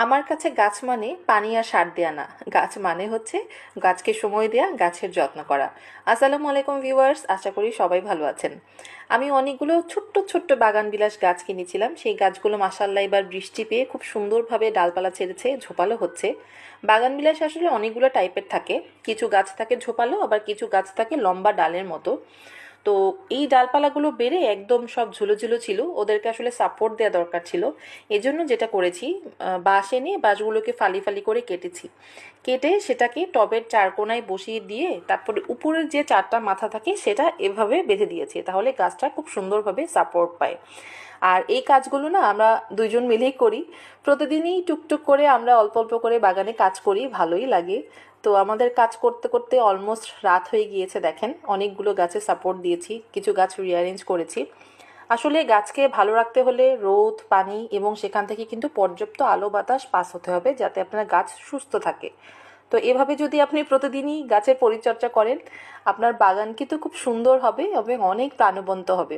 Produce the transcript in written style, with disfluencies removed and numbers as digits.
আমার কাছে গাছ মানে পানি আর সার দেয়া না, গাছ মানে হচ্ছে গাছকে সময় দেয়া, গাছের যত্ন করা। আসসালামু আলাইকুম ভিউয়ার্স, আশা করি সবাই ভালো আছেন। আমি অনেকগুলো ছোট্ট ছোট্ট বাগান বিলাস গাছ কিনেছিলাম, সেই গাছগুলো মাসাল্লাহ এবার বৃষ্টি পেয়ে খুব সুন্দরভাবে ডালপালা ছেড়েছে, ঝোপালো হচ্ছে। বাগান বিলাস আসলে অনেকগুলো টাইপের থাকে, কিছু গাছ থাকে ঝোপালো, আবার কিছু গাছ থাকে লম্বা ডালের মতো। তো এই ডালপালাগুলো বেড়ে একদম সব ঝুলো ঝুলো ছিল, ওদেরকে আসলে সাপোর্ট দেওয়া দরকার ছিল। এজন্য যেটা করেছি, বাঁশ এনে বাঁশগুলোকে ফালি ফালি করে কেটেছি। কেটে সেটাকে টবের চার কোনায় বসিয়ে দিয়ে তারপরে উপরের যে চারটা মাথা থাকে সেটা এভাবে বেঁধে দিয়েছি, তাহলে গাছটা খুব সুন্দরভাবে সাপোর্ট পায়। আর এই কাজগুলো না আমরা দুইজন মিলেই করি। প্রতিদিনই টুকটুক করে আমরা অল্প অল্প করে বাগানে কাজ করি, ভালোই লাগে। তো আমাদের কাজ করতে করতে অলমোস্ট রাত হয়ে গিয়েছে, দেখেন অনেকগুলো গাছে সাপোর্ট দিয়েছি, কিছু গাছ রিঅ্যারেঞ্জ করেছি। আসলে গাছকে ভালো রাখতে হলে রোদ, পানি এবং সেখান থেকে কিন্তু পর্যাপ্ত আলো বাতাস পাস হতে হবে, যাতে আপনার গাছ সুস্থ থাকে। তো এভাবে যদি আপনি প্রতিদিনই গাছের পরিচর্যা করেন, আপনার বাগান কিন্তু খুব সুন্দর হবে এবং অনেক প্রাণবন্ত হবে।